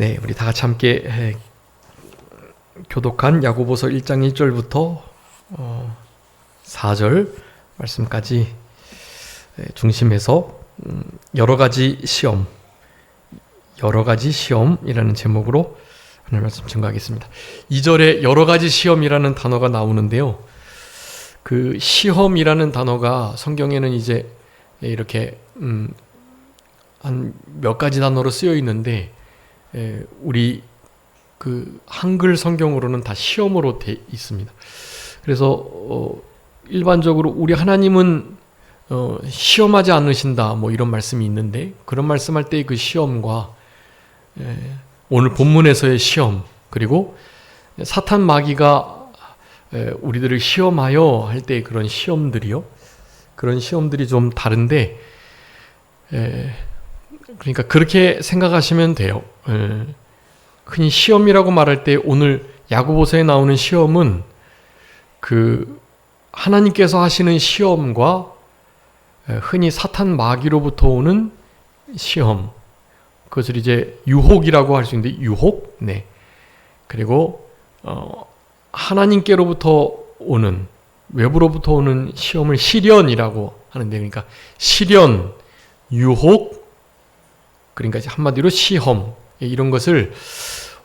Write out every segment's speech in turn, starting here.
네, 우리 다 같이 함께 교독한 야고보서 1장 1절부터 4절 말씀까지 중심해서 여러 가지 시험이라는 제목으로 오늘 말씀 증거하겠습니다. 2절에 여러 가지 시험이라는 단어가 나오는데요. 그 시험이라는 단어가 성경에는 이제 이렇게 한 몇 가지 단어로 쓰여 있는데 우리 그 한글 성경으로는 다 시험으로 돼 있습니다. 그래서 일반적으로 우리 하나님은 시험하지 않으신다 뭐 이런 말씀이 있는데, 그런 말씀할 때 그 시험과 오늘 본문에서의 시험, 그리고 사탄 마귀가 우리들을 시험하여 할 때 그런 시험들이요, 그런 시험들이 좀 다른데, 그러니까 그렇게 생각하시면 돼요. 흔히 시험이라고 말할 때 오늘 야고보서에 나오는 시험은 그 하나님께서 하시는 시험과 흔히 사탄 마귀로부터 오는 시험, 그것을 이제 유혹이라고 할 수 있는데, 유혹, 네. 그리고 하나님께로부터 오는, 외부로부터 오는 시험을 시련이라고 하는데, 그러니까 시련, 유혹, 그러니까 한마디로 시험, 이런 것을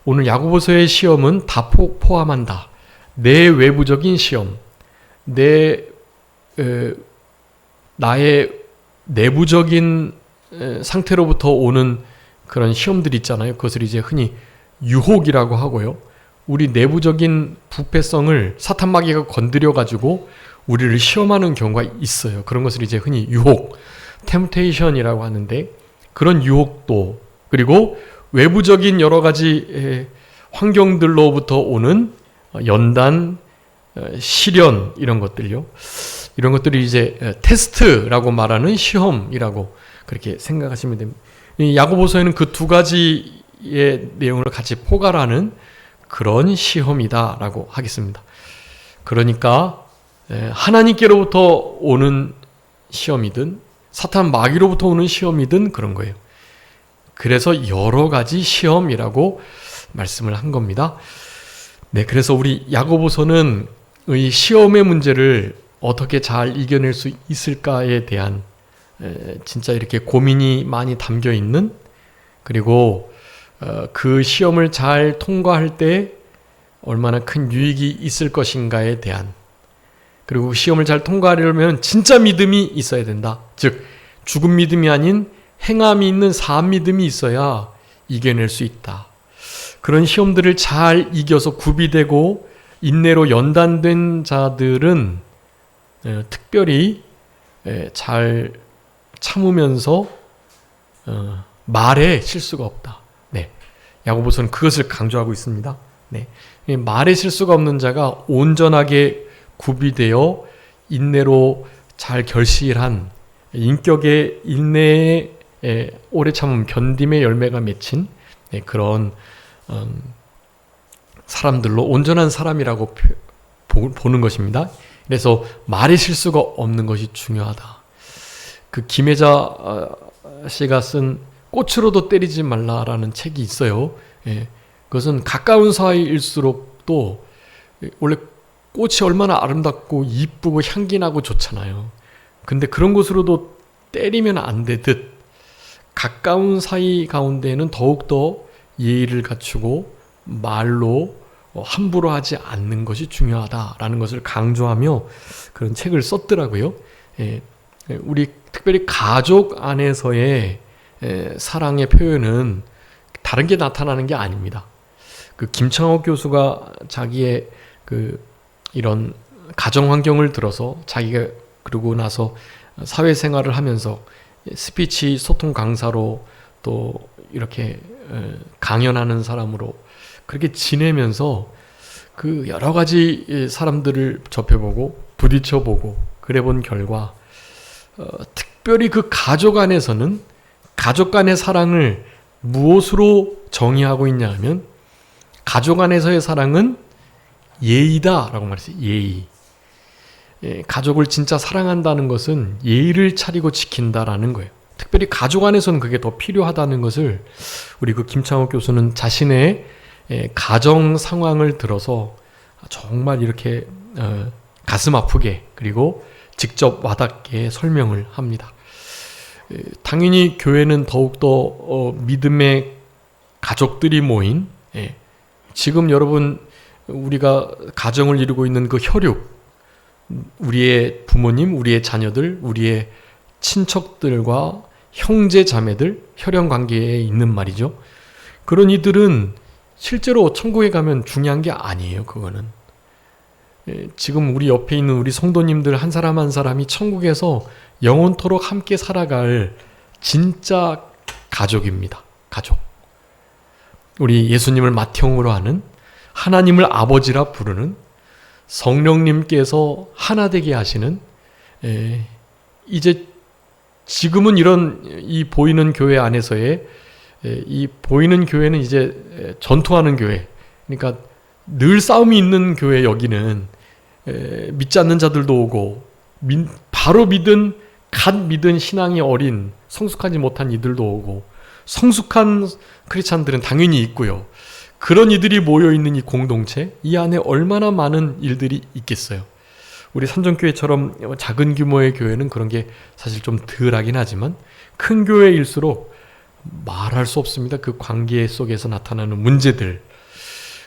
오늘 야고보서의 시험은 다 포함한다. 내 외부적인 시험, 나의 내부적인 상태로부터 오는 그런 시험들이 있잖아요. 그것을 이제 흔히 유혹이라고 하고요. 우리 내부적인 부패성을 사탄 마귀가 건드려 가지고 우리를 시험하는 경우가 있어요. 그런 것을 이제 흔히 유혹, 템테이션이라고 하는데, 그런 유혹도, 그리고 외부적인 여러 가지 환경들로부터 오는 연단, 시련, 이런 것들요. 이런 것들이 이제 테스트라고 말하는 시험이라고 그렇게 생각하시면 됩니다. 이 야고보서에는 그 두 가지의 내용을 같이 포괄하는 그런 시험이다라고 하겠습니다. 그러니까 하나님께로부터 오는 시험이든 사탄 마귀로부터 오는 시험이든 그런 거예요. 그래서 여러 가지 시험이라고 말씀을 한 겁니다. 네, 그래서 우리 야고보서는 이 시험의 문제를 어떻게 잘 이겨낼 수 있을까에 대한 진짜 이렇게 고민이 많이 담겨 있는, 그리고 그 시험을 잘 통과할 때 얼마나 큰 유익이 있을 것인가에 대한, 그리고 시험을 잘 통과하려면 진짜 믿음이 있어야 된다. 즉 죽은 믿음이 아닌 행함이 있는 사람 믿음이 있어야 이겨낼 수 있다. 그런 시험들을 잘 이겨서 구비되고 인내로 연단된 자들은 특별히 잘 참으면서 말에 실수가 없다. 네, 야고보서는 그것을 강조하고 있습니다. 네, 말에 실수가 없는 자가 온전하게 구비되어 인내로 잘 결실한 인격의 인내에 오래 참음 견딤의 열매가 맺힌 그런 사람들로 온전한 사람이라고 보는 것입니다. 그래서 말에 실수가 없는 것이 중요하다. 그 김혜자 씨가 쓴 꽃으로도 때리지 말라라는 책이 있어요. 그것은 가까운 사이일수록 또 원래 꽃이 얼마나 아름답고 이쁘고 향기 나고 좋잖아요. 근데 그런 곳으로도 때리면 안 되듯 가까운 사이 가운데에는 더욱더 예의를 갖추고 말로 함부로 하지 않는 것이 중요하다라는 것을 강조하며 그런 책을 썼더라고요. 우리 특별히 가족 안에서의 사랑의 표현은 다른 게 나타나는 게 아닙니다. 그 김창옥 교수가 자기의 이런 가정 환경을 들어서 자기가 그러고 나서 사회생활을 하면서 스피치 소통 강사로 또 이렇게 강연하는 사람으로 그렇게 지내면서 그 여러 가지 사람들을 접해보고 부딪혀보고 그래본 결과 특별히 그 가족 안에서는 가족 간의 사랑을 무엇으로 정의하고 있냐 하면, 가족 안에서의 사랑은 예의다라고 말했어요. 예의. 가족을 진짜 사랑한다는 것은 예의를 차리고 지킨다라는 거예요. 특별히 가족 안에서는 그게 더 필요하다는 것을 우리 그 김창욱 교수는 자신의 가정 상황을 들어서 정말 이렇게 가슴 아프게 그리고 직접 와닿게 설명을 합니다. 당연히 교회는 더욱더 믿음의 가족들이 모인, 지금 여러분 우리가 가정을 이루고 있는 그 혈육, 우리의 부모님, 우리의 자녀들, 우리의 친척들과 형제 자매들, 혈연 관계에 있는 말이죠. 그런 이들은 실제로 천국에 가면 중요한 게 아니에요. 그거는 지금 우리 옆에 있는 우리 성도님들 한 사람 한 사람이 천국에서 영원토록 함께 살아갈 진짜 가족입니다. 가족. 우리 예수님을 맏형으로 하는, 하나님을 아버지라 부르는, 성령님께서 하나 되게 하시는, 이제 지금은 이런 이 보이는 교회 안에서의 이 보이는 교회는 이제 전투하는 교회, 그러니까 늘 싸움이 있는 교회. 여기는 믿지 않는 자들도 오고 바로 갓 믿은 신앙이 어린 성숙하지 못한 이들도 오고, 성숙한 크리스찬들은 당연히 있고요. 그런 이들이 모여있는 이 공동체, 이 안에 얼마나 많은 일들이 있겠어요. 우리 산정교회처럼 작은 규모의 교회는 그런 게 사실 좀 덜하긴 하지만, 큰 교회일수록 말할 수 없습니다. 그 관계 속에서 나타나는 문제들,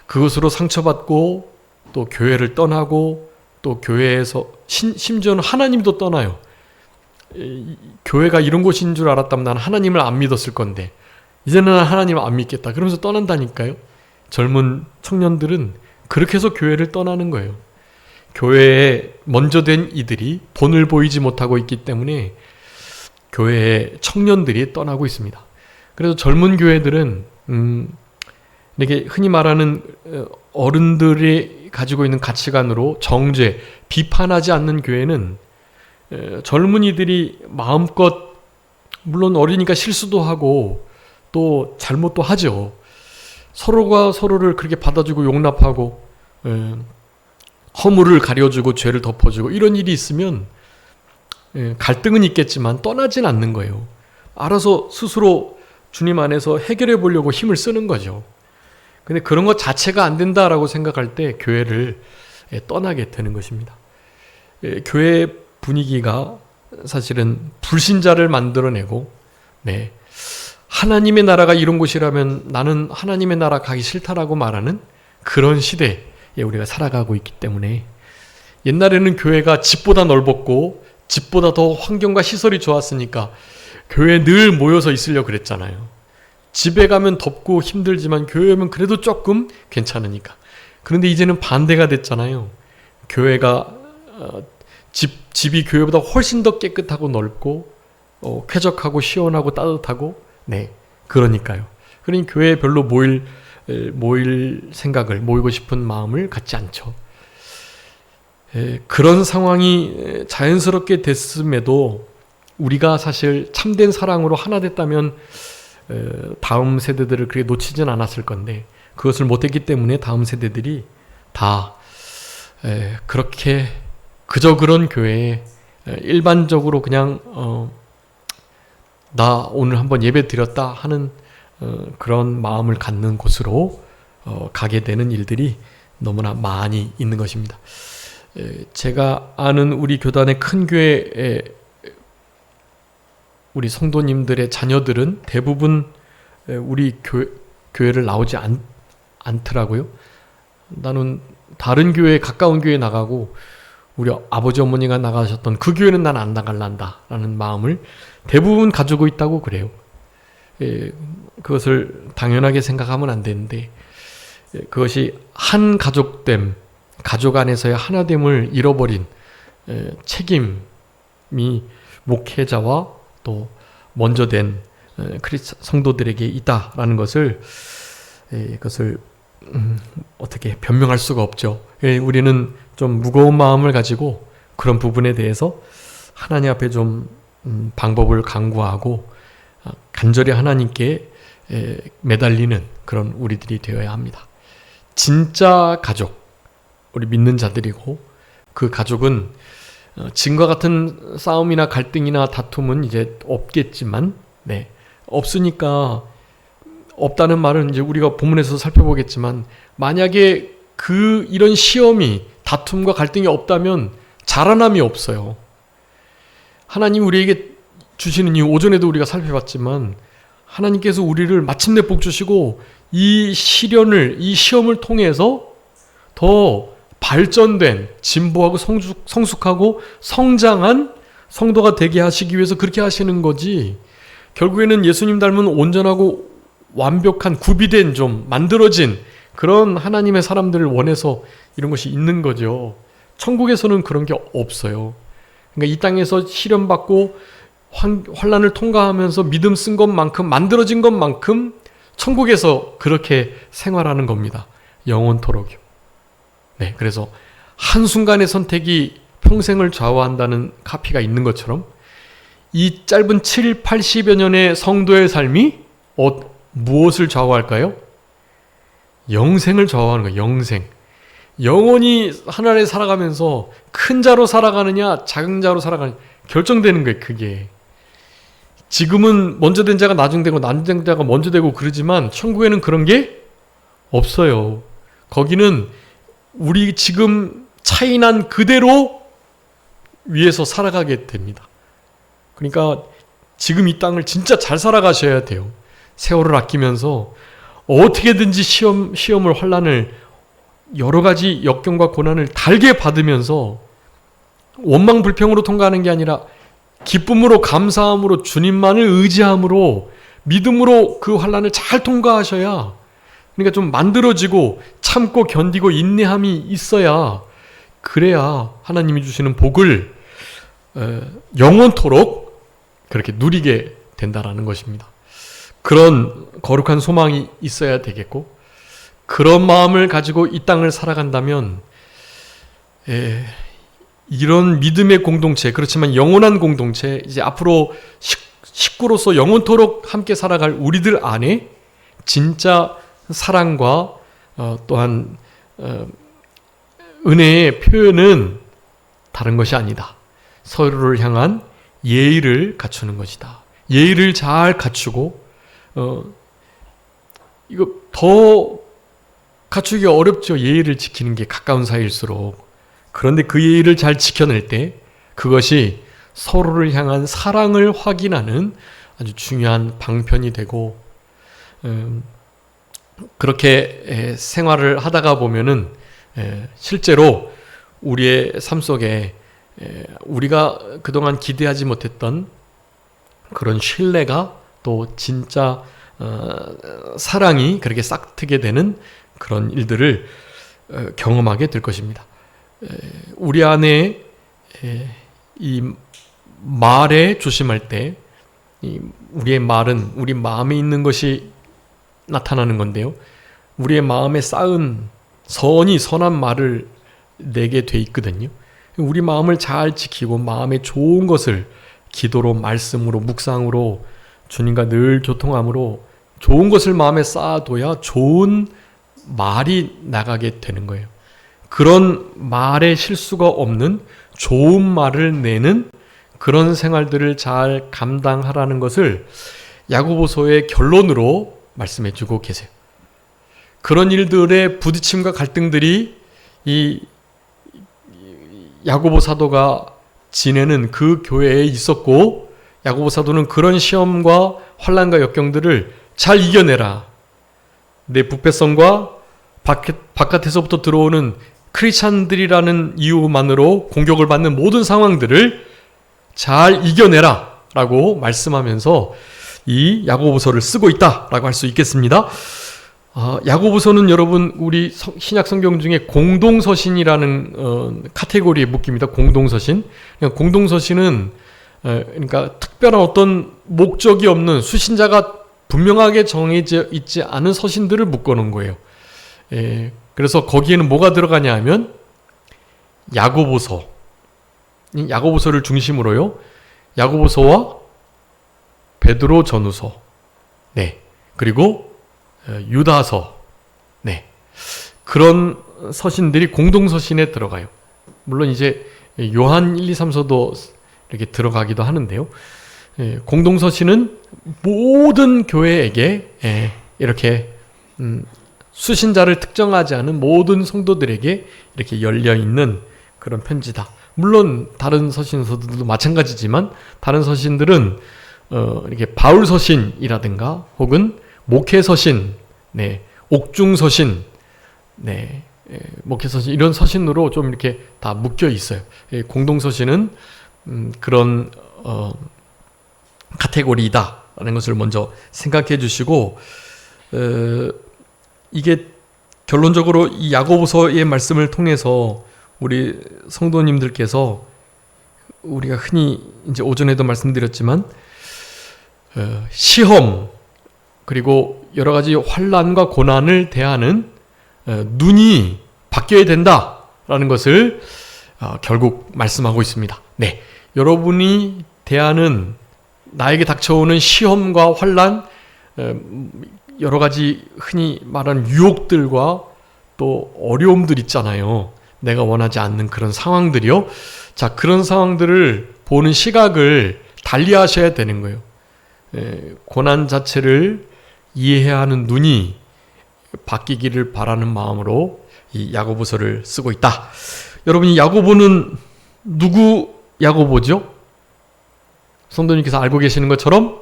그것으로 상처받고 또 교회를 떠나고, 또 교회에서 심지어는 하나님도 떠나요. 교회가 이런 곳인 줄 알았다면 난 하나님을 안 믿었을 건데 이제는 난 하나님을 안 믿겠다 그러면서 떠난다니까요. 젊은 청년들은 그렇게 해서 교회를 떠나는 거예요. 교회에 먼저 된 이들이 본을 보이지 못하고 있기 때문에 교회의 청년들이 떠나고 있습니다. 그래서 젊은 교회들은 이렇게 흔히 말하는 어른들이 가지고 있는 가치관으로 정죄, 비판하지 않는 교회는 젊은이들이 마음껏, 물론 어리니까 실수도 하고 또 잘못도 하죠. 서로가 서로를 그렇게 받아주고 용납하고 허물을 가려주고 죄를 덮어주고 이런 일이 있으면 갈등은 있겠지만 떠나진 않는 거예요. 알아서 스스로 주님 안에서 해결해 보려고 힘을 쓰는 거죠. 근데 그런 것 자체가 안 된다라고 생각할 때 교회를 떠나게 되는 것입니다. 교회 분위기가 사실은 불신자를 만들어내고, 하나님의 나라가 이런 곳이라면 나는 하나님의 나라 가기 싫다라고 말하는 그런 시대에 우리가 살아가고 있기 때문에, 옛날에는 교회가 집보다 넓었고 집보다 더 환경과 시설이 좋았으니까 교회에 늘 모여서 있으려고 그랬잖아요. 집에 가면 덥고 힘들지만 교회 오면 그래도 조금 괜찮으니까. 그런데 이제는 반대가 됐잖아요. 교회가 집이 교회보다 훨씬 더 깨끗하고 넓고 쾌적하고 시원하고 따뜻하고, 그러니까요. 그러니 교회에 별로 모일 생각을, 모이고 싶은 마음을 갖지 않죠. 그런 상황이 자연스럽게 됐음에도 우리가 사실 참된 사랑으로 하나 됐다면 다음 세대들을 그렇게 놓치진 않았을 건데, 그것을 못했기 때문에 다음 세대들이 다 그렇게 그저 그런 교회에 일반적으로 그냥 나 오늘 한번 예배 드렸다 하는 그런 마음을 갖는 곳으로 가게 되는 일들이 너무나 많이 있는 것입니다. 제가 아는 우리 교단의 큰 교회에 우리 성도님들의 자녀들은 대부분 우리 교회를 나오지 않더라고요. 나는 다른 교회, 가까운 교회에 나가고 우리 아버지 어머니가 나가셨던 그 교회는 난 안 나갈란다 라는 마음을 대부분 가지고 있다고 그래요. 그것을 당연하게 생각하면 안 되는데, 그것이 한 가족됨, 가족 안에서의 하나됨을 잃어버린 책임이 목회자와 또 먼저 된 성도들에게 있다라는 것을 어떻게 변명할 수가 없죠. 우리는 좀 무거운 마음을 가지고 그런 부분에 대해서 하나님 앞에 좀 방법을 강구하고 간절히 하나님께 매달리는 그런 우리들이 되어야 합니다. 진짜 가족, 우리 믿는 자들이고, 그 가족은 지금과 같은 싸움이나 갈등이나 다툼은 이제 없겠지만, 네, 없으니까 없다는 말은 이제 우리가 본문에서 살펴보겠지만, 만약에 이런 시험이 다툼과 갈등이 없다면 자라남이 없어요. 하나님 우리에게 주시는 이 오전에도 우리가 살펴봤지만, 하나님께서 우리를 마침내 복 주시고 이 시련을, 이 시험을 통해서 더 발전된, 진보하고 성숙하고 성장한 성도가 되게 하시기 위해서 그렇게 하시는 거지, 결국에는 예수님 닮은 온전하고 완벽한, 구비된, 좀 만들어진 그런 하나님의 사람들을 원해서 이런 것이 있는 거죠. 천국에서는 그런 게 없어요. 그러니까 이 땅에서 시련받고 환난을 통과하면서 믿음 쓴 것만큼, 만들어진 것만큼 천국에서 그렇게 생활하는 겁니다. 영원토록요. 네, 그래서 한순간의 선택이 평생을 좌우한다는 카피가 있는 것처럼, 이 짧은 7, 80여 년의 성도의 삶이 무엇을 좌우할까요? 영생을 좌우하는 거예요. 영생. 영원히 하늘에 살아가면서 큰 자로 살아가느냐 작은 자로 살아가느냐 결정되는 거예요. 그게 지금은 먼저 된 자가 나중 되고 나중 된 자가 먼저 되고 그러지만, 천국에는 그런 게 없어요. 거기는 우리 지금 차이난 그대로 위에서 살아가게 됩니다. 그러니까 지금 이 땅을 진짜 잘 살아가셔야 돼요. 세월을 아끼면서 어떻게든지 시험을, 환난을, 여러 가지 역경과 고난을 달게 받으면서 원망불평으로 통과하는 게 아니라 기쁨으로, 감사함으로, 주님만을 의지함으로, 믿음으로 그 환난을 잘 통과하셔야, 그러니까 좀 만들어지고 참고 견디고 인내함이 있어야, 그래야 하나님이 주시는 복을 영원토록 그렇게 누리게 된다라는 것입니다. 그런 거룩한 소망이 있어야 되겠고, 그런 마음을 가지고 이 땅을 살아간다면 이런 믿음의 공동체, 그렇지만 영원한 공동체, 이제 앞으로 식구로서 영원토록 함께 살아갈 우리들 안에 진짜 사랑과 또한 은혜의 표현은 다른 것이 아니다. 서로를 향한 예의를 갖추는 것이다. 예의를 잘 갖추고, 이거 더 갖추기 어렵죠. 예의를 지키는 게 가까운 사이일수록. 그런데 그 예의를 잘 지켜낼 때 그것이 서로를 향한 사랑을 확인하는 아주 중요한 방편이 되고, 그렇게 생활을 하다가 보면은 실제로 우리의 삶 속에 우리가 그동안 기대하지 못했던 그런 신뢰가, 또 진짜 사랑이 그렇게 싹트게 되는 그런 일들을 경험하게 될 것입니다. 우리 안에 이 말에 조심할 때, 우리의 말은 우리 마음에 있는 것이 나타나는 건데요, 우리의 마음에 쌓은 선한 말을 내게 돼 있거든요. 우리 마음을 잘 지키고 마음에 좋은 것을 기도로, 말씀으로, 묵상으로, 주님과 늘 교통함으로 좋은 것을 마음에 쌓아둬야 좋은 말이 나가게 되는 거예요. 그런 말에 실수가 없는 좋은 말을 내는 그런 생활들을 잘 감당하라는 것을 야고보서의 결론으로 말씀해 주고 계세요. 그런 일들의 부딪힘과 갈등들이 이 야고보 사도가 지내는 그 교회에 있었고, 야고보 사도는 그런 시험과 환난과 역경들을 잘 이겨내라. 내 부패성과 바깥에서부터 들어오는 크리스찬들이라는 이유만으로 공격을 받는 모든 상황들을 잘 이겨내라 라고 말씀하면서 이 야고보서를 쓰고 있다 라고 할 수 있겠습니다. 야고보서는 여러분 우리 신약 성경 중에 공동서신이라는 카테고리에 묶입니다. 공동서신. 공동서신은 그러니까 특별한 어떤 목적이 없는, 수신자가 분명하게 정해져 있지 않은 서신들을 묶어놓은 거예요. 그래서 거기에는 뭐가 들어가냐 하면 야고보서, 야고보서를 중심으로요, 야고보서와 베드로 전후서, 네, 그리고 유다서, 네, 그런 서신들이 공동서신에 들어가요. 물론 이제 요한 1, 2, 3서도 이렇게 들어가기도 하는데요. 공동서신은 모든 교회에게 이렇게 수신자를 특정하지 않은 모든 성도들에게 이렇게 열려 있는 그런 편지다. 물론 다른 서신서들도 마찬가지지만 다른 서신들은 이렇게 바울 서신이라든가 혹은 목회 서신, 옥중 서신, 목회 서신 이런 서신으로 좀 이렇게 다 묶여 있어요. 공동 서신은 그런 카테고리다라는 것을 먼저 생각해 주시고, 이게 결론적으로 이 야고보서의 말씀을 통해서 우리 성도님들께서 우리가 흔히 이제 오전에도 말씀드렸지만 시험 그리고 여러 가지 환난과 고난을 대하는 눈이 바뀌어야 된다라는 것을 결국 말씀하고 있습니다. 네, 여러분이 대하는 나에게 닥쳐오는 시험과 환난, 여러 가지 흔히 말하는 유혹들과 또 어려움들 있잖아요. 내가 원하지 않는 그런 상황들이요. 자, 그런 상황들을 보는 시각을 달리 하셔야 되는 거예요. 고난 자체를 이해해야 하는 눈이 바뀌기를 바라는 마음으로 이 야고보서를 쓰고 있다. 여러분, 이 야고보는 누구 야고보죠? 성도님께서 알고 계시는 것처럼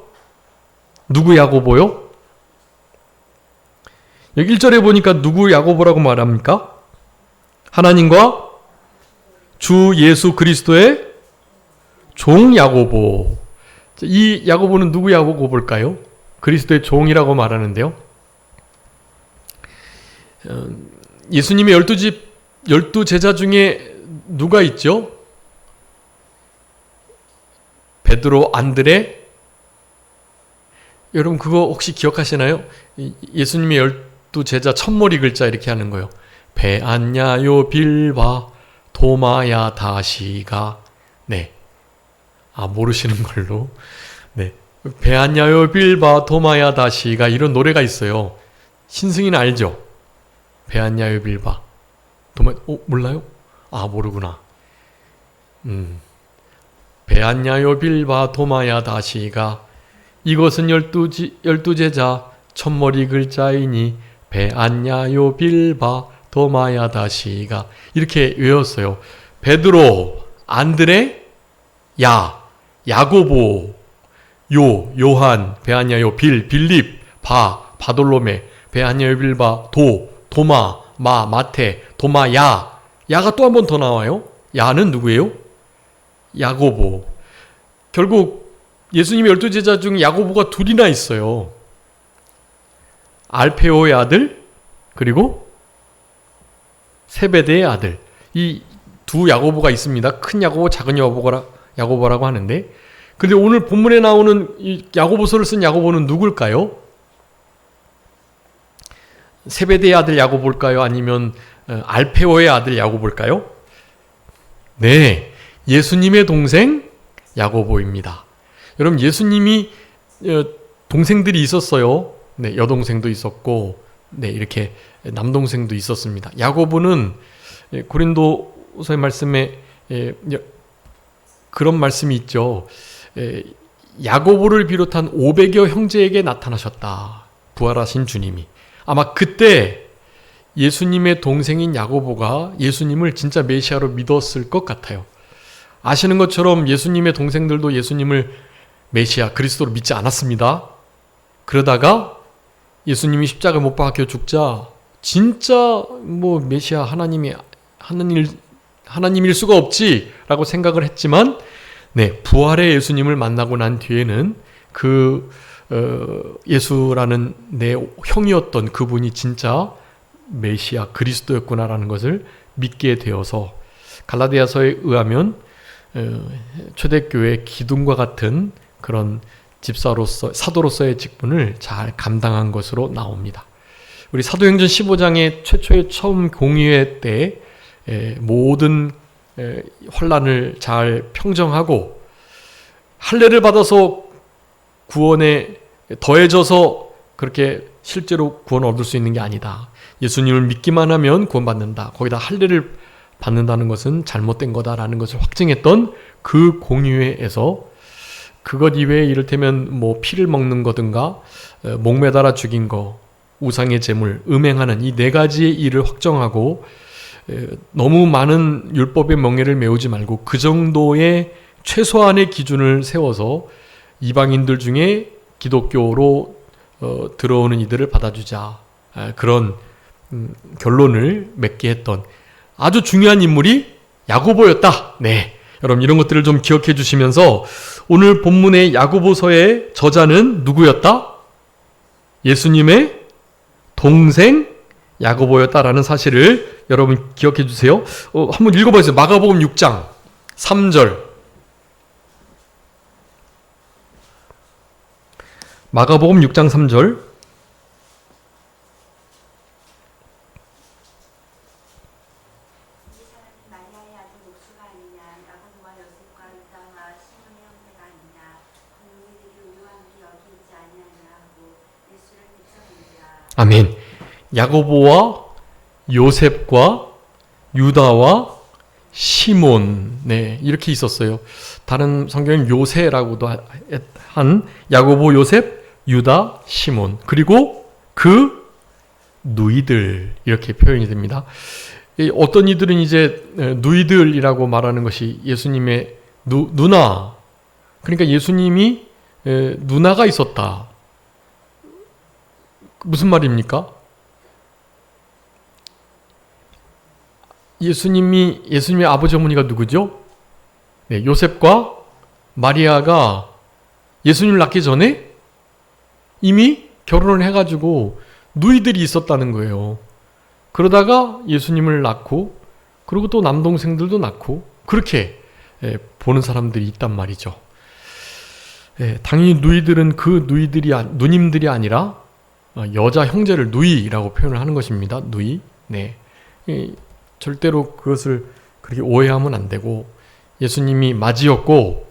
누구 야고보요? 여기 1절에 보니까 누구 야고보라고 말합니까? 하나님과 주 예수 그리스도의 종 야고보. 이 야고보는 누구 야고보일까요? 그리스도의 종이라고 말하는데요. 예수님의 12 제자 중에 누가 있죠? 베드로, 안드레. 여러분 그거 혹시 기억하시나요? 예수님의 12 제자 첫머리 글자 이렇게 하는 거예요. 베안야요 빌바 도마야 다시가. 네. 모르시는 걸로. 네. 베안야요 빌바 도마야 다시가 이런 노래가 있어요. 신승이는 알죠? 베안야요 빌바 도마. 몰라요? 모르구나. 베안야요 빌바 도마야 다시가 이것은 12 제자 첫머리 글자이니 베안야요 빌바 도마야 다시가 이렇게 외웠어요. 베드로, 안드레, 야고보, 요한, 베아냐요, 빌립, 바돌로메, 베아냐요, 빌바, 도마, 마테, 도마, 야가 또 한 번 더 나와요. 야는 누구예요? 야고보. 결국 예수님의 12 제자 중 야고보가 둘이나 있어요. 알페오의 아들 그리고 세베대의 아들. 이 두 야고보가 있습니다. 큰 야고보, 작은 야고보라고 하는데, 근데 오늘 본문에 나오는 이 야고보서를 쓴 야고보는 누굴까요? 세베대의 아들 야고보일까요? 아니면 알페오의 아들 야고보일까요? 네, 예수님의 동생 야고보입니다. 여러분, 예수님이 동생들이 있었어요. 네, 여동생도 있었고, 네, 이렇게 남동생도 있었습니다. 야고보는 고린도서의 말씀에 그런 말씀이 있죠. 야고보를 비롯한 500여 형제에게 나타나셨다. 부활하신 주님이. 아마 그때 예수님의 동생인 야고보가 예수님을 진짜 메시아로 믿었을 것 같아요. 아시는 것처럼 예수님의 동생들도 예수님을 메시아, 그리스도로 믿지 않았습니다. 그러다가 예수님이 십자가에 못 박혀 죽자 진짜 메시아 하나님일 수가 없지라고 생각을 했지만, 네, 부활의 예수님을 만나고 난 뒤에는 그 예수라는 내 형이었던 그분이 진짜 메시아 그리스도였구나라는 것을 믿게 되어서 갈라디아서에 의하면 초대교회 기둥과 같은 그런 집사로서 사도로서의 직분을 잘 감당한 것으로 나옵니다. 우리 사도행전 15장의 최초의 처음 공의회 때 모든 환난을 잘 평정하고 할례를 받아서 구원에 더해져서 그렇게 실제로 구원을 얻을 수 있는 게 아니다. 예수님을 믿기만 하면 구원받는다. 거기다 할례를 받는다는 것은 잘못된 거다라는 것을 확증했던 그 공의회에서 그것 이외에 이를테면 뭐 피를 먹는 거든가 목매달아 죽인 거, 우상의 제물, 음행하는 이 네 가지의 일을 확정하고 너무 많은 율법의 멍에를 메우지 말고 그 정도의 최소한의 기준을 세워서 이방인들 중에 기독교로 들어오는 이들을 받아주자. 그런 결론을 맺게 했던 아주 중요한 인물이 야고보였다. 네, 여러분 이런 것들을 좀 기억해 주시면서 오늘 본문의 야고보서의 저자는 누구였다? 예수님의 동생 야고보였다라는 사실을 여러분 기억해 주세요. 한번 읽어보세요. 마가복음 6장 3절. 마가복음 6장 3절. 아멘. 야고보와 요셉과 유다와 시몬, 네, 이렇게 있었어요. 다른 성경은 요새라고도 한 야고보, 요셉, 유다, 시몬, 그리고 그 누이들 이렇게 표현이 됩니다. 어떤 이들은 이제 누이들이라고 말하는 것이 예수님의 누나, 그러니까 예수님이 누나가 있었다. 무슨 말입니까? 예수님의 아버지 어머니가 누구죠? 네, 요셉과 마리아가 예수님을 낳기 전에 이미 결혼을 해가지고 누이들이 있었다는 거예요. 그러다가 예수님을 낳고, 그리고 또 남동생들도 낳고, 그렇게 보는 사람들이 있단 말이죠. 당연히 누이들은 그 누님들이 아니라 여자 형제를 누이라고 표현을 하는 것입니다. 누이. 네. 절대로 그것을 그렇게 오해하면 안 되고, 예수님이 맞이였고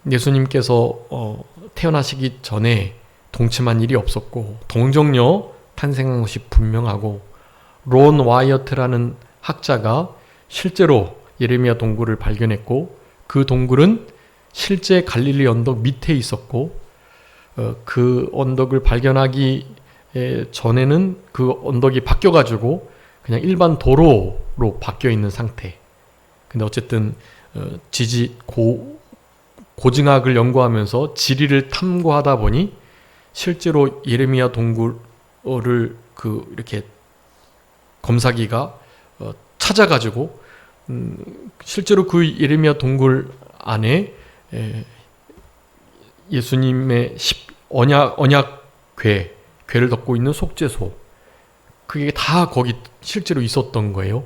예수님께서 태어나시기 전에 동침한 일이 없었고 동정녀 탄생한 것이 분명하고, 론 와이어트라는 학자가 실제로 예레미야 동굴을 발견했고 그 동굴은 실제 갈릴리 언덕 밑에 있었고 그 언덕을 발견하기 전에는 그 언덕이 바뀌어가지고 그냥 일반 도로로 바뀌어 있는 상태. 근데 어쨌든 고증학을 연구하면서 지리를 탐구하다 보니 실제로 예레미야 동굴을 이렇게 검사기가 찾아가지고 실제로 그 예레미야 동굴 안에 예수님의 괴를 덮고 있는 속죄소, 그게 다 거기 실제로 있었던 거예요.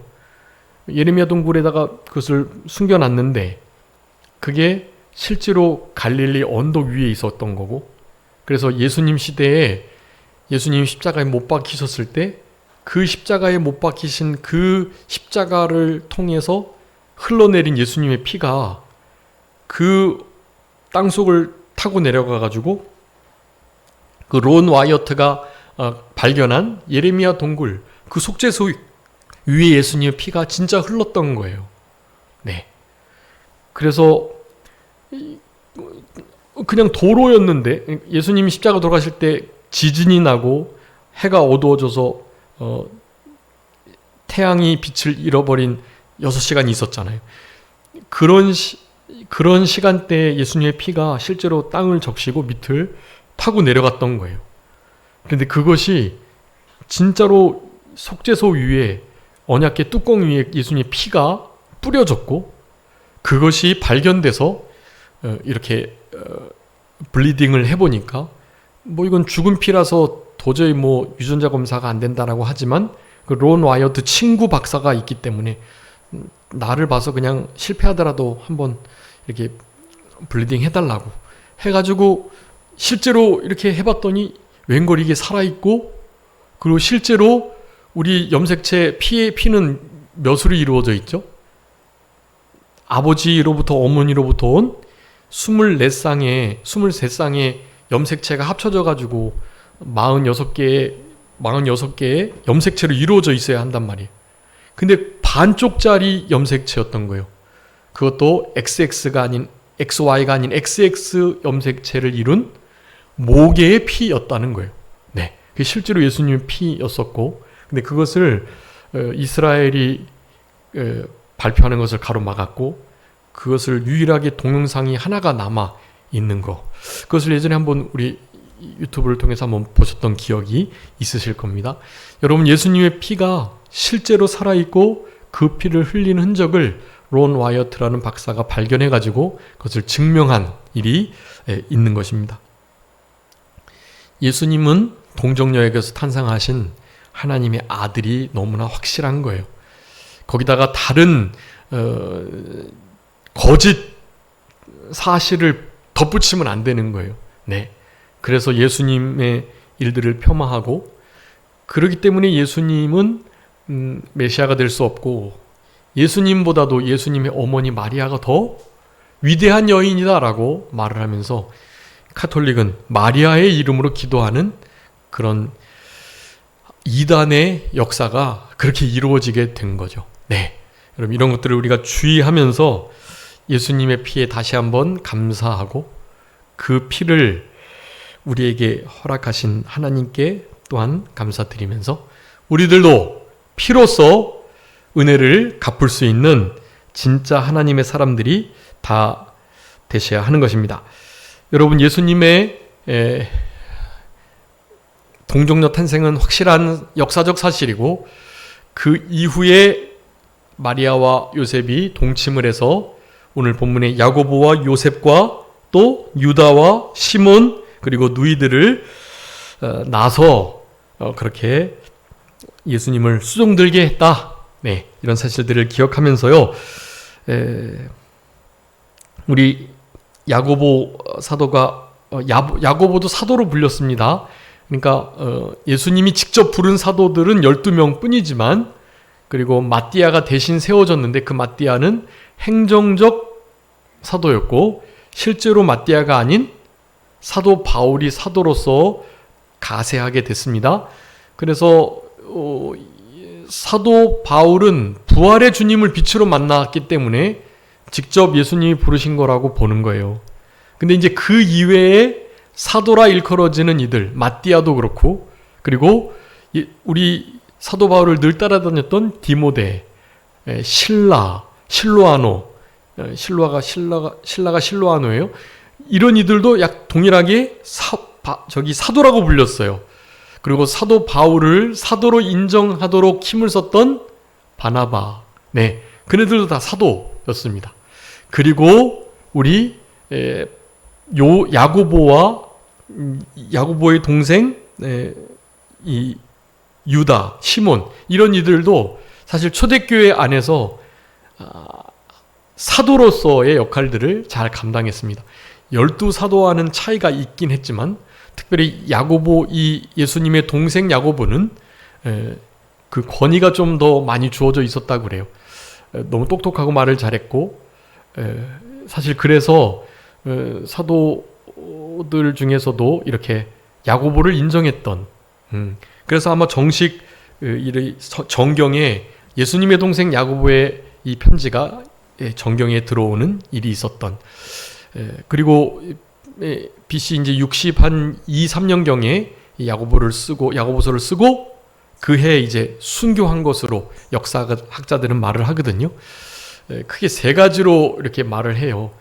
예레미야 동굴에다가 그것을 숨겨놨는데 그게 실제로 갈릴리 언덕 위에 있었던 거고, 그래서 예수님 시대에 예수님이 십자가에 못 박히셨을 때 그 십자가에 못 박히신 그 십자가를 통해서 흘러내린 예수님의 피가 그 땅속을 타고 내려가가지고 그 론 와이어트가 발견한 예레미야 동굴 그 속죄소 위에 예수님의 피가 진짜 흘렀던 거예요. 네. 그래서 그냥 도로였는데 예수님이 십자가 돌아가실 때 지진이 나고 해가 어두워져서 태양이 빛을 잃어버린 6시간이 있었잖아요. 그런 시간대에 예수님의 피가 실제로 땅을 적시고 밑을 타고 내려갔던 거예요. 그런데 그것이 진짜로 속죄소 위에 언약궤 뚜껑 위에 예수님의 피가 뿌려졌고 그것이 발견돼서 이렇게 블리딩을 해보니까 이건 죽은 피라서 도저히 유전자 검사가 안 된다라고 하지만 그 론 와이어트 친구 박사가 있기 때문에 나를 봐서 그냥 실패하더라도 한번 이렇게 블리딩 해달라고 해가지고 실제로 이렇게 해봤더니 웬걸 이게 살아있고, 그리고 실제로 우리 염색체 피는 몇으로 이루어져 있죠? 아버지로부터 어머니로부터 온 23쌍의 염색체가 합쳐져 가지고 46개의 염색체로 이루어져 있어야 한단 말이에요. 근데 반쪽짜리 염색체였던 거예요. 그것도 XX가 아닌 XY가 아닌 XX 염색체를 이룬 모개의 피였다는 거예요. 네, 그게 실제로 예수님의 피였었고, 근데 그것을 이스라엘이 발표하는 것을 가로막았고, 그것을 유일하게 동영상이 하나가 남아 있는 거, 그것을 예전에 한번 우리 유튜브를 통해서 한번 보셨던 기억이 있으실 겁니다. 여러분, 예수님의 피가 실제로 살아있고 그 피를 흘린 흔적을 론 와이어트라는 박사가 발견해가지고 그것을 증명한 일이 있는 것입니다. 예수님은 동정녀에게서 탄생하신 하나님의 아들이 너무나 확실한 거예요. 거기다가 다른 거짓 사실을 덧붙이면 안 되는 거예요. 네. 그래서 예수님의 일들을 폄하하고, 그렇기 때문에 예수님은 메시아가 될 수 없고, 예수님보다도 예수님의 어머니 마리아가 더 위대한 여인이다라고 말을 하면서 카톨릭은 마리아의 이름으로 기도하는 그런 이단의 역사가 그렇게 이루어지게 된 거죠. 네. 여러분, 이런 것들을 우리가 주의하면서 예수님의 피에 다시 한번 감사하고, 그 피를 우리에게 허락하신 하나님께 또한 감사드리면서 우리들도 피로써 은혜를 갚을 수 있는 진짜 하나님의 사람들이 다 되셔야 하는 것입니다. 여러분, 예수님의 동정녀 탄생은 확실한 역사적 사실이고, 그 이후에 마리아와 요셉이 동침을 해서 오늘 본문의 야고보와 요셉과 또 유다와 시몬 그리고 누이들을 나서 그렇게 예수님을 수종들게 했다. 네, 이런 사실들을 기억하면서요, 우리 야고보 사도가 야고보도 사도로 불렸습니다. 그러니까 예수님이 직접 부른 사도들은 12명 뿐이지만, 그리고 마띠아가 대신 세워졌는데 그 마띠아는 행정적 사도였고, 실제로 마띠아가 아닌 사도 바울이 사도로서 가세하게 됐습니다. 그래서 사도 바울은 부활의 주님을 빛으로 만났기 때문에 직접 예수님이 부르신 거라고 보는 거예요. 근데 이제 그 이외에 사도라 일컬어지는 이들, 마띠아도 그렇고, 그리고 우리 사도 바울을 늘 따라다녔던 디모데, 실로아노, 신라가 실로아노예요. 이런 이들도 약 동일하게 사도라고 불렸어요. 그리고 사도 바울을 사도로 인정하도록 힘을 썼던 바나바, 네, 그네들도 다 사도였습니다. 그리고 우리 야고보의 동생 이 유다, 시몬, 이런 이들도 사실 초대교회 안에서 사도로서의 역할들을 잘 감당했습니다. 12사도와는 차이가 있긴 했지만, 특별히 야고보, 이 예수님의 동생 야고보는 그 권위가 좀 더 많이 주어져 있었다고 그래요. 너무 똑똑하고 말을 잘했고, 사실 그래서 사도들 중에서도 이렇게 야고보를 인정했던, 그래서 아마 정식 정경에 예수님의 동생 야고보의 이 편지가 정경에 들어오는 일이 있었던, 그리고 BC 이제 62-3년경에 야고보서를 쓰고 그해 이제 순교한 것으로 역사학자들은 말을 하거든요. 크게 세 가지로 이렇게 말을 해요.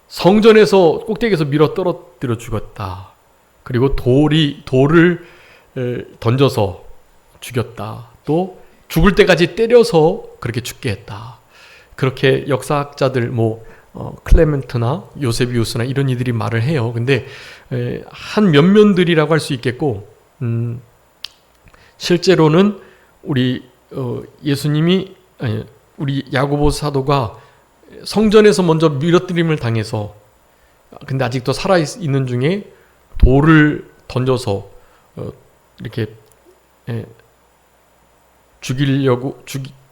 성전에서 꼭대기에서 밀어 떨어뜨려 죽였다. 그리고 돌을 던져서 죽였다. 또 죽을 때까지 때려서 그렇게 죽게 했다. 그렇게 역사학자들 클레멘트나 요세비우스나 이런 이들이 말을 해요. 근데 한 면면들이라고 할 수 있겠고, 실제로는 우리 우리 야고보 사도가 성전에서 먼저 밀어뜨림을 당해서, 근데 아직도 살아있는 중에 돌을 던져서 이렇게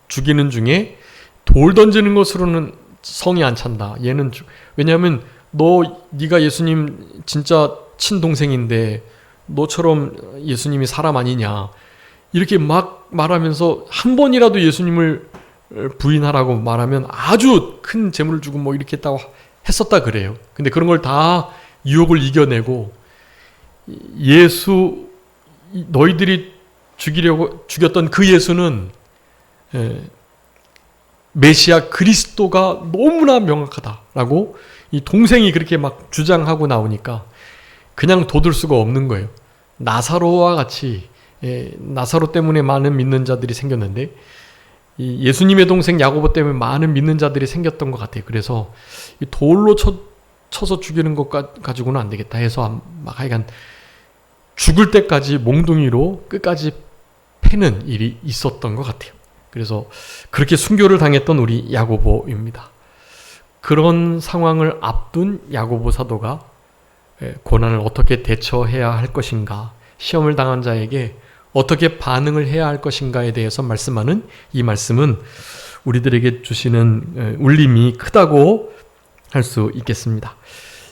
죽이는 중에 돌 던지는 것으로는 성이 안 찬다. 얘는 왜냐하면 네가 예수님 진짜 친동생인데 너처럼 예수님이 사람 아니냐, 이렇게 막 말하면서 한 번이라도 예수님을 부인하라고 말하면 아주 큰 재물을 주고 뭐 이렇게 했다고 했었다 그래요. 근데 그런 걸 다 유혹을 이겨내고 예수, 너희들이 죽였던 그 예수는 메시아 그리스도가 너무나 명확하다라고 이 동생이 그렇게 막 주장하고 나오니까 그냥 돋을 수가 없는 거예요. 나사로와 같이 나사로 때문에 많은 믿는 자들이 생겼는데 이 예수님의 동생 야고보 때문에 많은 믿는 자들이 생겼던 것 같아요. 그래서 이 돌로 쳐서 죽이는 것 가지고는 안 되겠다 해서 막 하여간 죽을 때까지 몽둥이로 끝까지 패는 일이 있었던 것 같아요. 그래서 그렇게 순교를 당했던 우리 야고보입니다. 그런 상황을 앞둔 야고보 사도가 고난을 어떻게 대처해야 할 것인가, 시험을 당한 자에게 어떻게 반응을 해야 할 것인가에 대해서 말씀하는 이 말씀은 우리들에게 주시는 울림이 크다고 할 수 있겠습니다.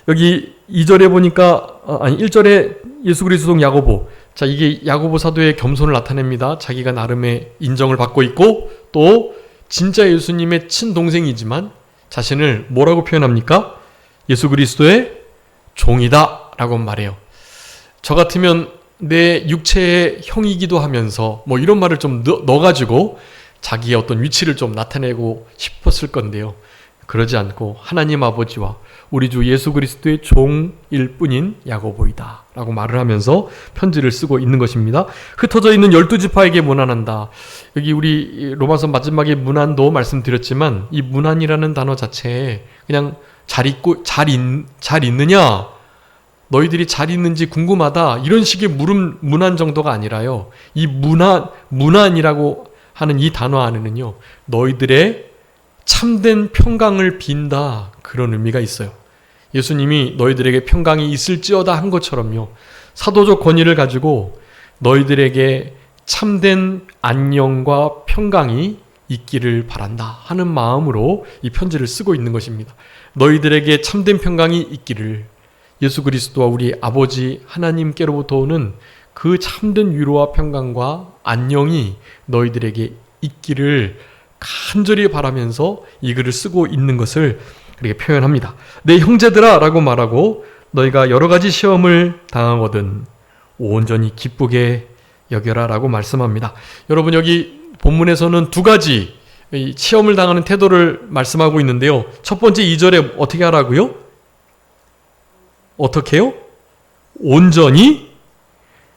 여기 2절에 보니까 1절에 예수 그리스도 야고보, 자 이게 야고보 사도의 겸손을 나타냅니다. 자기가 나름의 인정을 받고 있고 또 진짜 예수님의 친동생이지만 자신을 뭐라고 표현합니까? 예수 그리스도의 종이다 라고 말해요. 저 같으면 내 육체의 형이기도 하면서 뭐 이런 말을 좀 넣어가지고 자기의 어떤 위치를 좀 나타내고 싶었을 건데요. 그러지 않고 하나님 아버지와 우리 주 예수 그리스도의 종일 뿐인 야고보이다 라고 말을 하면서 편지를 쓰고 있는 것입니다. 흩어져 있는 12지파에게 문안한다. 여기 우리 로마서 마지막에 문안도 말씀드렸지만 이 문안이라는 단어 자체에 그냥 잘 있느냐, 너희들이 잘 있는지 궁금하다 이런 식의 문안 정도가 아니라요. 이 문안이라고 하는 이 단어 안에는요, 너희들의 참된 평강을 빈다 그런 의미가 있어요. 예수님이 너희들에게 평강이 있을지어다 한 것처럼요, 사도적 권위를 가지고 너희들에게 참된 안녕과 평강이 있기를 바란다 하는 마음으로 이 편지를 쓰고 있는 것입니다. 너희들에게 참된 평강이 있기를, 예수 그리스도와 우리 아버지 하나님께로부터 오는 그 참된 위로와 평강과 안녕이 너희들에게 있기를 간절히 바라면서 이 글을 쓰고 있는 것을 이렇게 표현합니다. 내 형제들아 라고 말하고 너희가 여러 가지 시험을 당하거든 온전히 기쁘게 여겨라 라고 말씀합니다. 여러분 여기 본문에서는 두 가지 시험을 당하는 태도를 말씀하고 있는데요. 첫 번째 2절에 어떻게 하라고요? 어떻게 해요? 온전히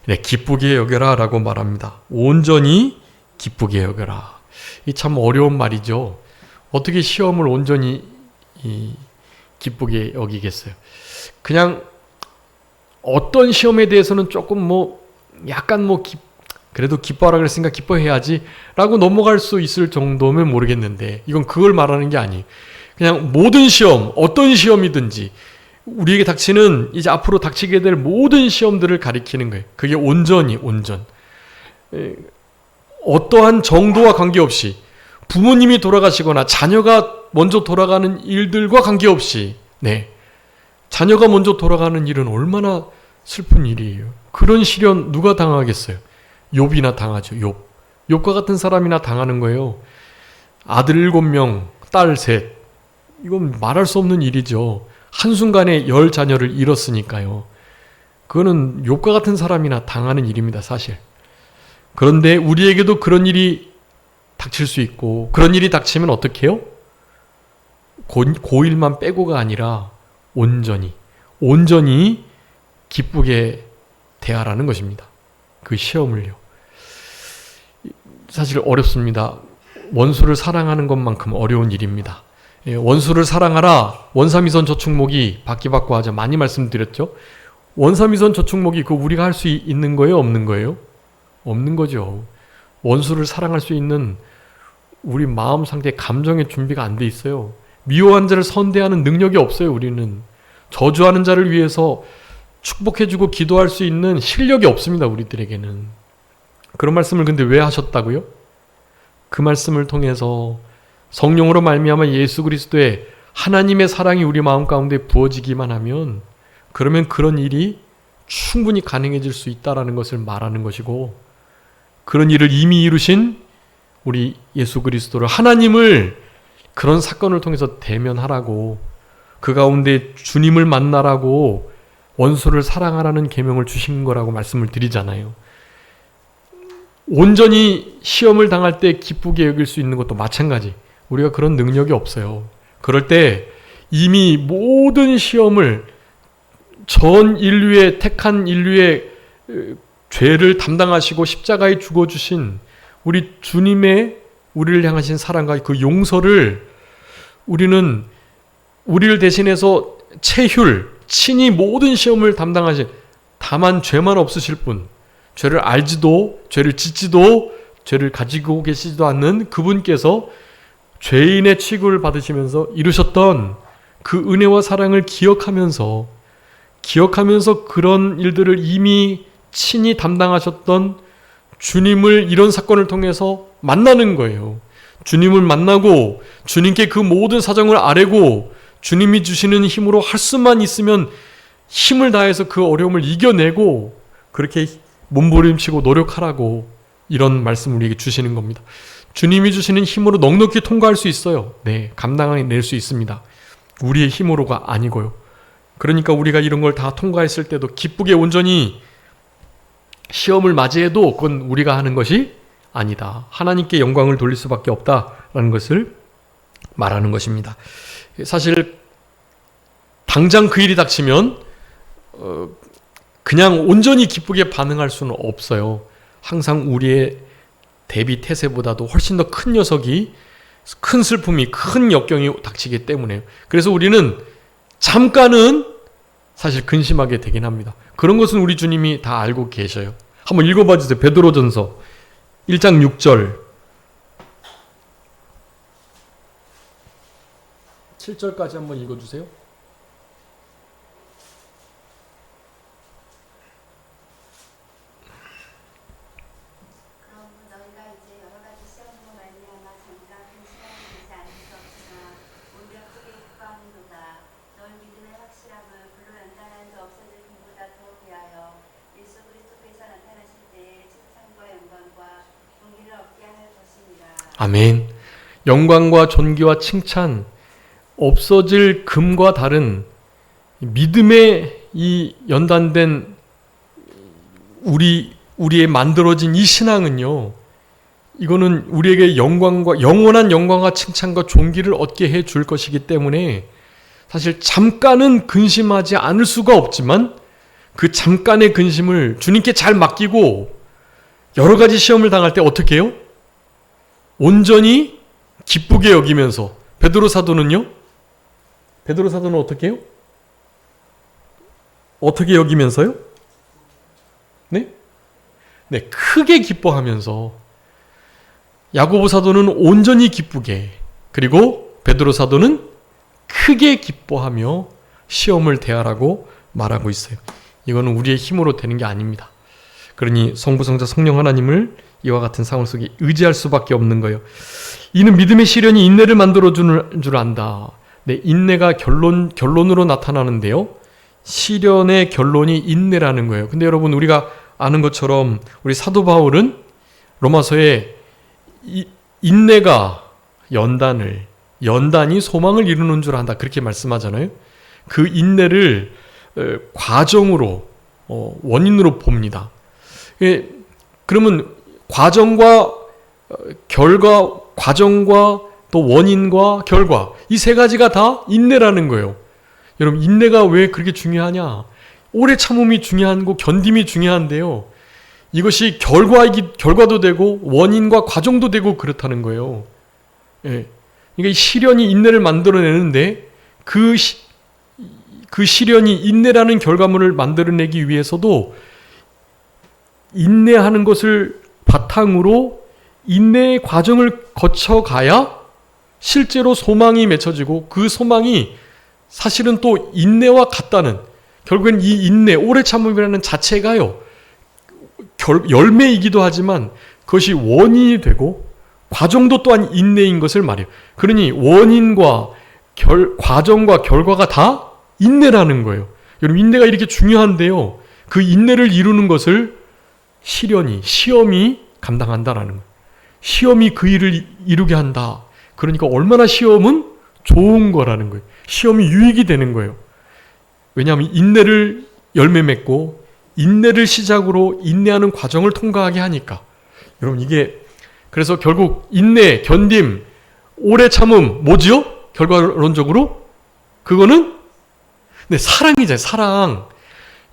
기쁘게 여겨라 라고 말합니다. 온전히 기쁘게 여겨라. 이 참 어려운 말이죠. 어떻게 시험을 온전히 기쁘게 여기겠어요? 그냥 어떤 시험에 대해서는 조금 약간 그래도 기뻐하라 그랬으니까 기뻐해야지 라고 넘어갈 수 있을 정도면 모르겠는데 이건 그걸 말하는 게 아니에요. 그냥 모든 시험, 어떤 시험이든지 우리에게 닥치는 이제 앞으로 닥치게 될 모든 시험들을 가리키는 거예요. 그게 온전. 어떠한 정도와 관계없이 부모님이 돌아가시거나 자녀가 먼저 돌아가는 일들과 관계없이 자녀가 먼저 돌아가는 일은 얼마나 슬픈 일이에요. 그런 시련 누가 당하겠어요? 욥이나 당하죠. 욥과 같은 사람이나 당하는 거예요. 아들 7명, 딸 3. 이건 말할 수 없는 일이죠. 한순간에 10자녀를 잃었으니까요. 그거는 욥과 같은 사람이나 당하는 일입니다, 사실. 그런데 우리에게도 그런 일이 닥칠 수 있고 그런 일이 닥치면 어떻게 해요? 고일만 빼고가 아니라 온전히 기쁘게 대하라는 것입니다. 그 시험을요. 사실 어렵습니다. 원수를 사랑하는 것만큼 어려운 일입니다. 원수를 사랑하라. 원사미선 저축목이 바뀌바꿔 하자 많이 말씀드렸죠. 원사미선 저축목이 그 우리가 할 수 있는 거예요? 없는 거예요? 없는 거죠. 원수를 사랑할 수 있는 우리 마음 상태, 감정의 준비가 안 돼 있어요. 미워한 자를 선대하는 능력이 없어요. 우리는 저주하는 자를 위해서 축복해주고 기도할 수 있는 실력이 없습니다. 우리들에게는. 그런 말씀을 근데 왜 하셨다고요? 그 말씀을 통해서 성령으로 말미암아 예수 그리스도의 하나님의 사랑이 우리 마음 가운데 부어지기만 하면 그러면 그런 일이 충분히 가능해질 수 있다라는 것을 말하는 것이고, 그런 일을 이미 이루신 우리 예수 그리스도를, 하나님을 그런 사건을 통해서 대면하라고, 그 가운데 주님을 만나라고 원수를 사랑하라는 계명을 주신 거라고 말씀을 드리잖아요. 온전히 시험을 당할 때 기쁘게 여길 수 있는 것도 마찬가지. 우리가 그런 능력이 없어요. 그럴 때 이미 모든 시험을 전 인류의, 택한 인류의 죄를 담당하시고 십자가에 죽어주신 우리 주님의 우리를 향하신 사랑과 그 용서를 우리는 우리를 대신해서 친히 모든 시험을 담당하신, 다만 죄만 없으실 분, 죄를 알지도 죄를 짓지도 죄를 가지고 계시지도 않는 그분께서 죄인의 취급을 받으시면서 이루셨던 그 은혜와 사랑을 기억하면서 그런 일들을 이미 친히 담당하셨던 주님을 이런 사건을 통해서 만나는 거예요. 주님을 만나고 주님께 그 모든 사정을 아뢰고 주님이 주시는 힘으로 할 수만 있으면 힘을 다해서 그 어려움을 이겨내고 그렇게 몸부림치고 노력하라고 이런 말씀을 우리에게 주시는 겁니다. 주님이 주시는 힘으로 넉넉히 통과할 수 있어요. 네, 감당해낼 수 있습니다. 우리의 힘으로가 아니고요. 그러니까 우리가 이런 걸 다 통과했을 때도 기쁘게 온전히 시험을 맞이해도 그건 우리가 하는 것이 아니다. 하나님께 영광을 돌릴 수밖에 없다라는 것을 말하는 것입니다. 사실 당장 그 일이 닥치면 그냥 온전히 기쁘게 반응할 수는 없어요. 항상 우리의 대비 태세보다도 훨씬 더 큰 녀석이, 큰 슬픔이, 큰 역경이 닥치기 때문에, 그래서 우리는 잠깐은 사실 근심하게 되긴 합니다. 그런 것은 우리 주님이 다 알고 계셔요. 한번 읽어봐 주세요. 베드로전서 1장 6절 7절까지 한번 읽어주세요. 아멘. 영광과 존귀와 칭찬, 없어질 금과 다른 믿음에 이 연단된 우리의 만들어진 이 신앙은요, 이거는 우리에게 영원한 영광과 칭찬과 존귀를 얻게 해줄 것이기 때문에 사실 잠깐은 근심하지 않을 수가 없지만 그 잠깐의 근심을 주님께 잘 맡기고 여러 가지 시험을 당할 때 어떻게 해요? 온전히 기쁘게 여기면서. 베드로 사도는 어떻게 해요? 어떻게 여기면서요? 네? 네, 크게 기뻐하면서. 야고보 사도는 온전히 기쁘게, 그리고 베드로 사도는 크게 기뻐하며 시험을 대하라고 말하고 있어요. 이거는 우리의 힘으로 되는 게 아닙니다. 그러니 성부, 성자, 성령 하나님을 이와 같은 상황 속에 의지할 수밖에 없는 거예요. 이는 믿음의 시련이 인내를 만들어주는 줄 안다. 네, 인내가 결론으로 나타나는데요. 시련의 결론이 인내라는 거예요. 근데 여러분, 우리가 아는 것처럼 우리 사도 바울은 로마서에 인내가 연단이 소망을 이루는 줄 안다, 그렇게 말씀하잖아요. 그 인내를 과정으로, 원인으로 봅니다. 그러면 과정과 또 원인과 결과, 이 세 가지가 다 인내라는 거예요. 여러분, 인내가 왜 그렇게 중요하냐? 오래 참음이 중요한 거, 견딤이 중요한데요. 이것이 결과도 되고 원인과 과정도 되고 그렇다는 거예요. 예. 그러니까 이 시련이 인내를 만들어내는데 그 시련이 인내라는 결과물을 만들어내기 위해서도 인내하는 것을 바탕으로 인내의 과정을 거쳐가야 실제로 소망이 맺혀지고, 그 소망이 사실은 또 인내와 같다는, 결국엔 이 인내, 오래 참음이라는 자체가요, 열매이기도 하지만 그것이 원인이 되고 과정도 또한 인내인 것을 말해요. 그러니 원인과 과정과 결과가 다 인내라는 거예요. 여러분, 인내가 이렇게 중요한데요, 그 인내를 이루는 것을 시험이 감당한다라는 거예요. 시험이 그 일을 이루게 한다. 그러니까 얼마나 시험은 좋은 거라는 거예요. 시험이 유익이 되는 거예요. 왜냐하면 인내를 열매 맺고 인내를 시작으로 인내하는 과정을 통과하게 하니까. 여러분 이게 그래서 결국 인내, 견딤, 오래 참음 뭐지요? 결과론적으로 그거는 사랑이잖아요. 사랑.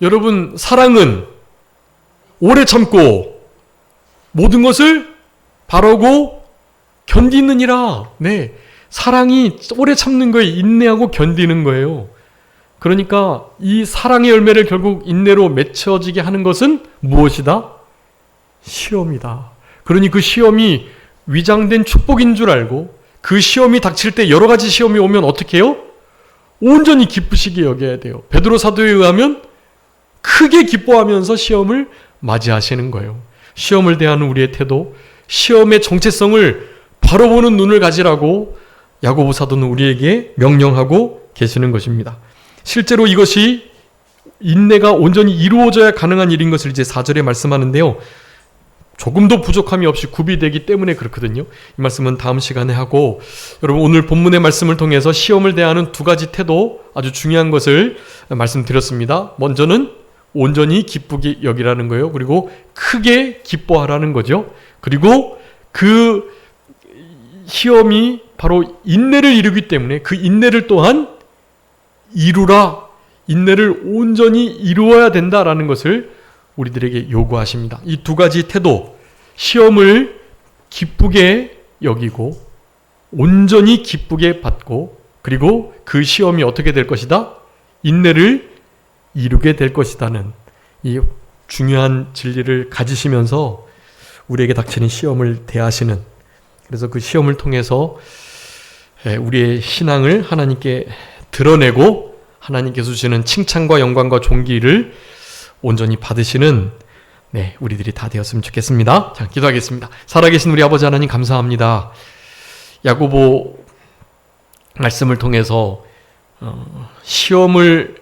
여러분 사랑은 오래 참고 모든 것을 바라고 견디느니라. 네, 사랑이 오래 참는 거예요. 인내하고 견디는 거예요. 그러니까 이 사랑의 열매를 결국 인내로 맺혀지게 하는 것은 무엇이다? 시험이다. 그러니 그 시험이 위장된 축복인 줄 알고 그 시험이 닥칠 때 여러 가지 시험이 오면 어떻게 해요? 온전히 기쁘시게 여겨야 돼요. 베드로 사도에 의하면 크게 기뻐하면서 시험을 맞이하시는 거예요. 시험을 대하는 우리의 태도, 시험의 정체성을 바로 보는 눈을 가지라고 야고보 사도는 우리에게 명령하고 계시는 것입니다. 실제로 이것이 인내가 온전히 이루어져야 가능한 일인 것을 이제 4절에 말씀하는데요. 조금도 부족함이 없이 구비되기 때문에 그렇거든요. 이 말씀은 다음 시간에 하고, 여러분 오늘 본문의 말씀을 통해서 시험을 대하는 두 가지 태도, 아주 중요한 것을 말씀드렸습니다. 먼저는 온전히 기쁘게 여기라는 거예요. 그리고 크게 기뻐하라는 거죠. 그리고 그 시험이 바로 인내를 이루기 때문에 그 인내를 또한 이루라, 인내를 온전히 이루어야 된다라는 것을 우리들에게 요구하십니다. 이 두 가지 태도, 시험을 기쁘게 여기고 온전히 기쁘게 받고, 그리고 그 시험이 어떻게 될 것이다? 인내를 이루게 될 것이다는 이 중요한 진리를 가지시면서 우리에게 닥치는 시험을 대하시는, 그래서 그 시험을 통해서 우리의 신앙을 하나님께 드러내고 하나님께서 주시는 칭찬과 영광과 존귀를 온전히 받으시는 우리들이 다 되었으면 좋겠습니다. 자, 기도하겠습니다. 살아계신 우리 아버지 하나님 감사합니다. 야고보 말씀을 통해서 시험을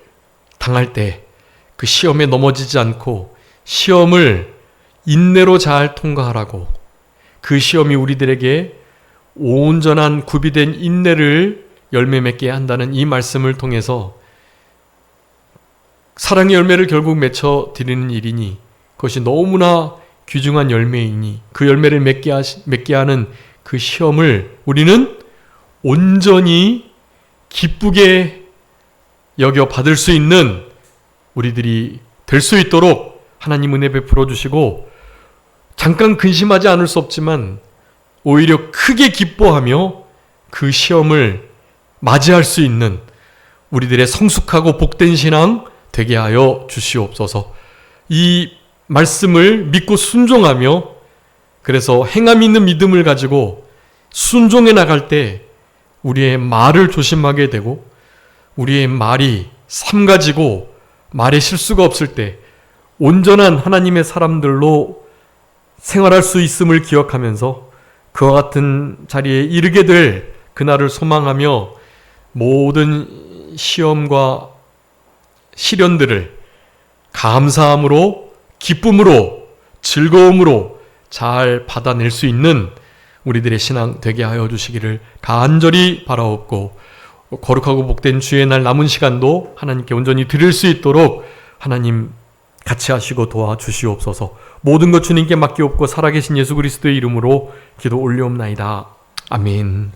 당할 때 그 시험에 넘어지지 않고 시험을 인내로 잘 통과하라고, 그 시험이 우리들에게 온전한 구비된 인내를 열매 맺게 한다는 이 말씀을 통해서 사랑의 열매를 결국 맺혀 드리는 일이니 그것이 너무나 귀중한 열매이니 그 열매를 맺게 하는 그 시험을 우리는 온전히 기쁘게 여겨 받을 수 있는 우리들이 될 수 있도록 하나님 은혜 베풀어 주시고, 잠깐 근심하지 않을 수 없지만 오히려 크게 기뻐하며 그 시험을 맞이할 수 있는 우리들의 성숙하고 복된 신앙 되게 하여 주시옵소서. 이 말씀을 믿고 순종하며, 그래서 행함 있는 믿음을 가지고 순종해 나갈 때 우리의 말을 조심하게 되고, 우리의 말이 삼가지고 말에 실수가 없을 때 온전한 하나님의 사람들로 생활할 수 있음을 기억하면서 그와 같은 자리에 이르게 될 그날을 소망하며 모든 시험과 시련들을 감사함으로, 기쁨으로, 즐거움으로 잘 받아낼 수 있는 우리들의 신앙 되게 하여 주시기를 간절히 바라옵고, 거룩하고 복된 주의 날 남은 시간도 하나님께 온전히 드릴 수 있도록 하나님 같이 하시고 도와주시옵소서. 모든 것 주님께 맡기옵고 살아계신 예수 그리스도의 이름으로 기도 올리옵나이다. 아멘.